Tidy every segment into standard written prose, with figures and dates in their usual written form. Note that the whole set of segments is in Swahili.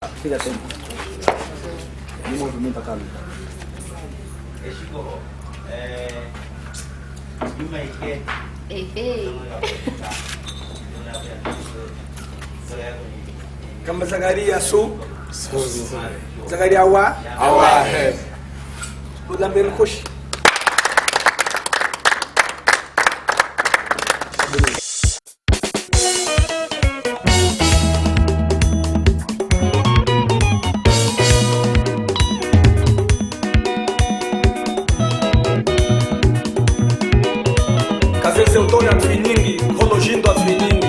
Fica tempo. Ele movimenta a câmera. Kama Zakaria su Zakaria wa Udambir kush Kazese utone atwiningi Kolojindo atwiningi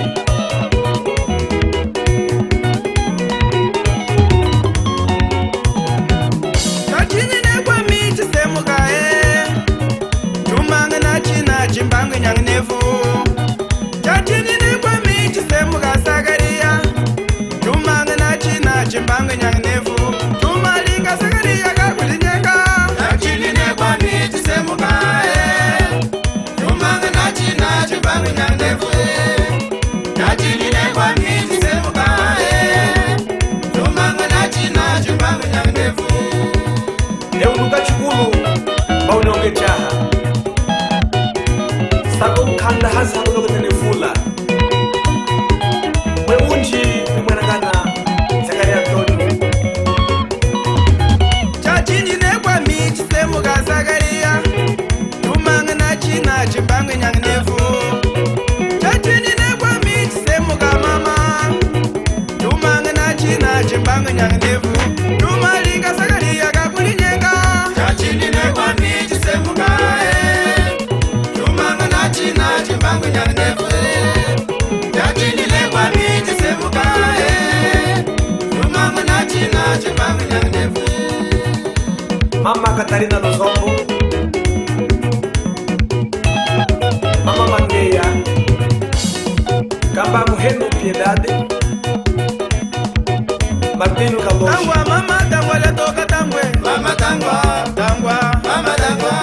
Chimbangu nyang nefu Chachini ni kwa michi semu ka Zakaria Chumanga na china chimbangu nyang nefu Chumalinga Zakaria kakuli nyenga Chachini ni kwa michi semu ka Chumanga na china chimbangu nyang nefu Chachini ni kwa michi semu ka Chumanga na china chimbangu nyang nefu Neunuka chukulu Baunonge chaha Sako mkanda hasa hapo ndogo tenefula Weunji mwanagana Zakaria Toni Chachini nekwa michi semu ka Zakaria Chumanga na china chimbangu nyang nefu Chachini nekwa michi semu ka mama Chumanga na china chimbangu nyang nefu Chumalinga Zakaria kakuli nyenga Chachini nekwa michi semu ka China chimbangu nyang nefu Chachini nekwa michi semu ka Chumanga na china chimbangu nyang nefu Mama Katarina Lozombo Mama Mangeya Kamba Muhendo Piedade Martino Kaloshi Tangwa mama tangwa le toka tangwe Mama tangwa tangwa Mama tangwa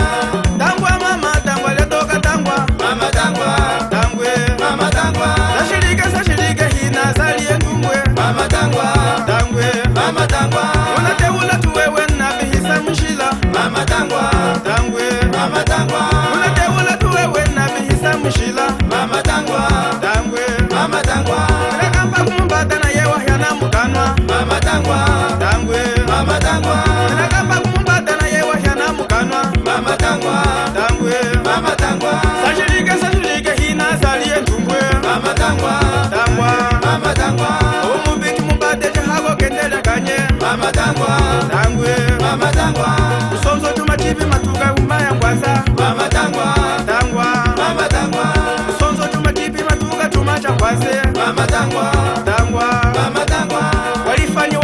Tangwa mama tangwa le toka tangwa Mama tangwa tangwe Mama tangwa Sashirike hina salie ngungwe Mama tangwa tangwe Mama tangwa Una teula tuwewe na bihisa mshila Mama tangwa tangwe Mama tangwa Una teula tuwewe na bihisa mshila Mama tangwa tangwe Mama tangwa Nakamba kumbata na yewa yana mukanwa Mama tangwa tangwe Mama tangwa Nakamba kumbata na yewa yana mukanwa Mama tangwa tangwe Mama tangwa Sashirike hina salie ngungwe Mama tangwa tangwa Mama tangwa Omubiki mumbate chahako kendele kanye Mama tangwa tangwe Mama tangwa Usonzo tumachibi matuka umaya ngwaza Mama tangwa tangwa Mama tangwa Usonzo tumachibi matuka tumacha ngwaze Mama tangwa tangwa Mama tangwa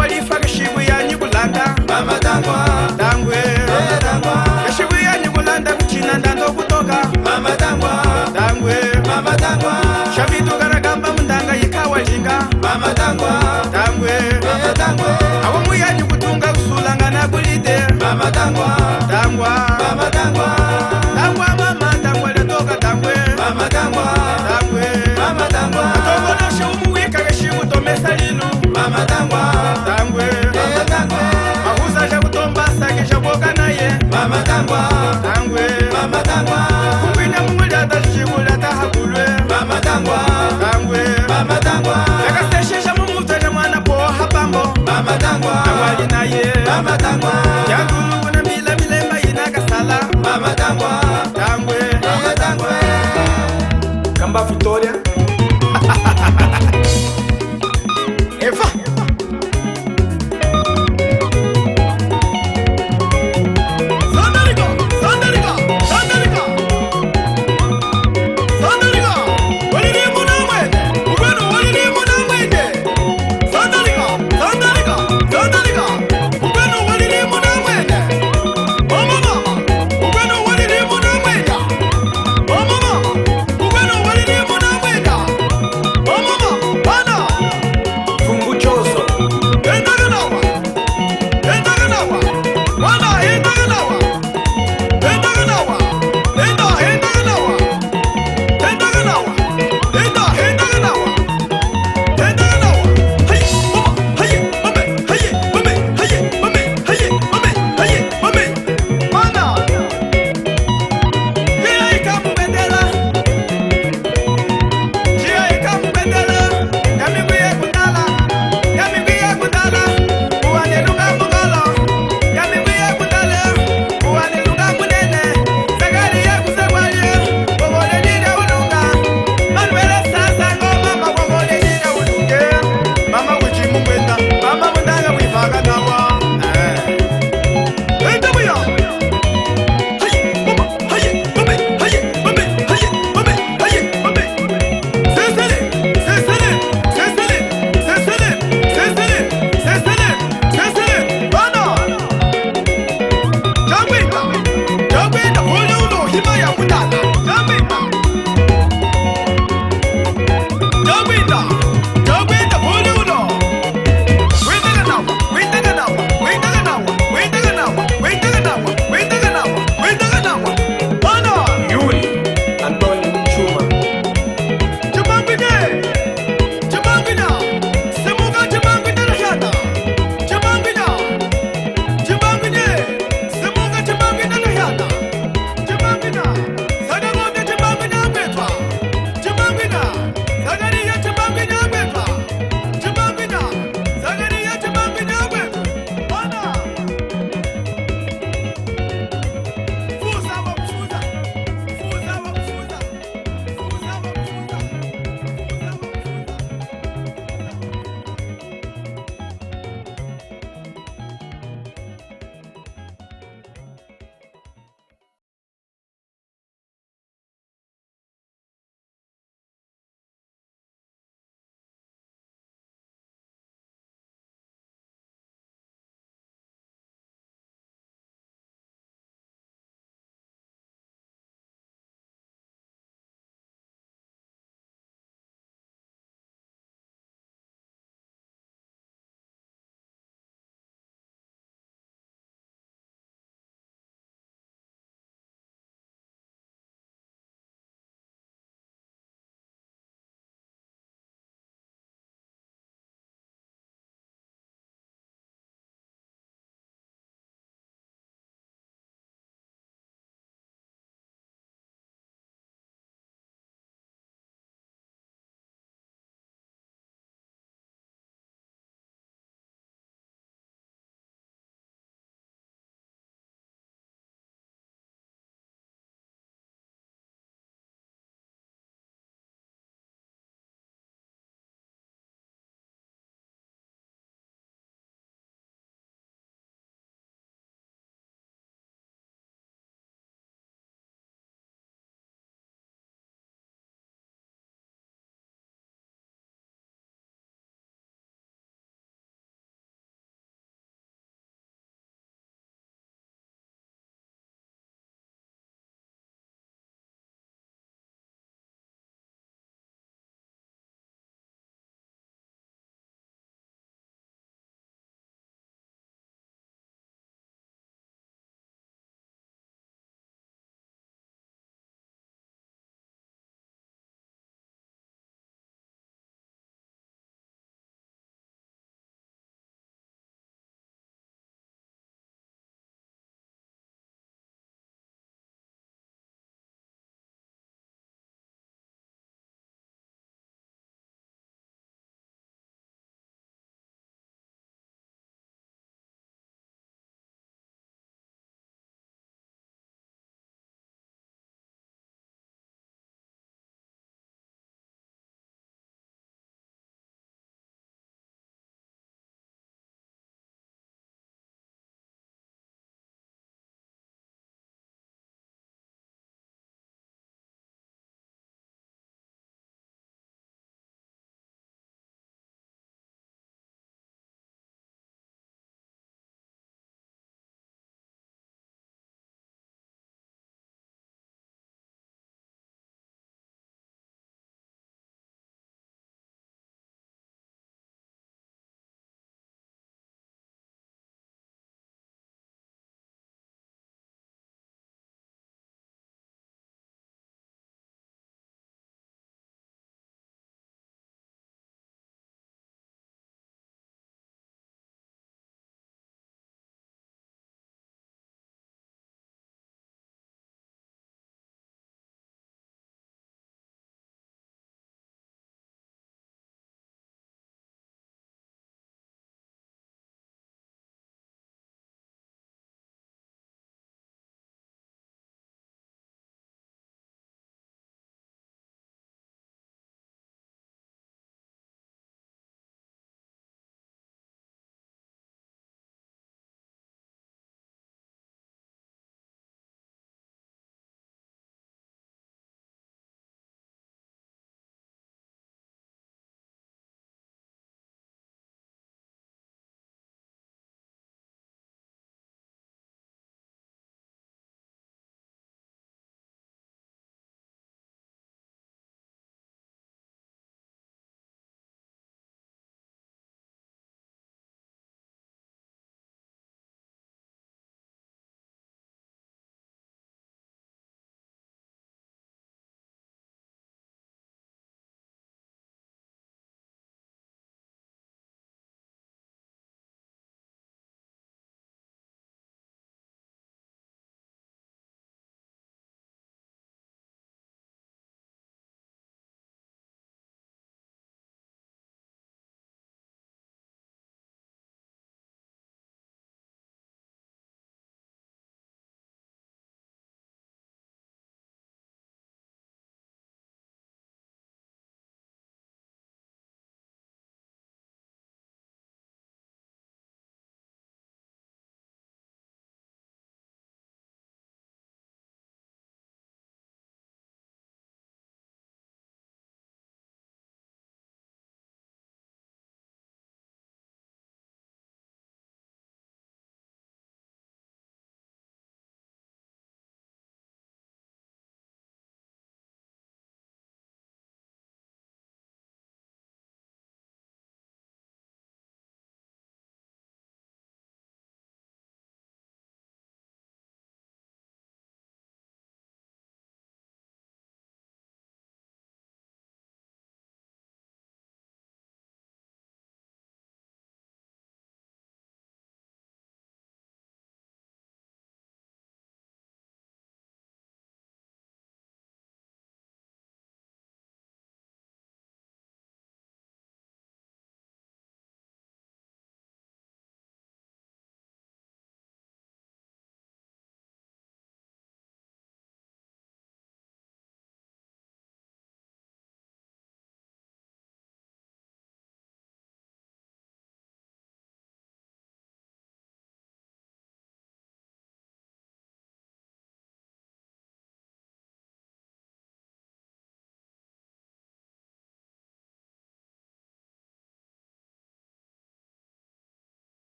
Walifa kishibu ya nyikulanda Mama tangwa tangwe Mama tangwa Kishibu ya nyikulanda kuchina ndando kutoka Mama tangwa tangwe Mama tangwa Shavitu karakamba mundanga yikawa jinga Mama tangwa tangwe Mama tangwa Awamu ya nyikutunga usulanga na kulite Mama tangwa tangwa Mama tangwa Tangwa mama tangwa letoka tangwe Mama tangwa tangwe Mama tangwa Atogonoshe umuwika geshimu tomesa lilu Mama tangwa tangwe Mama tangwa Mahuza shakutomba sake shaboka naye Mama tangwa tangwe Mama tangwa Kumbina mungulya tashibula tahakulwe Mama tangwa tangwe Mama tangwa Yakasteshisha mumutane mwana poha pambo Mama tangwa Tangwali naye Mama tangwa Yangulu na mila milemba inakasala Mama tangwa tangwe Mama tangwa Kamba Victoria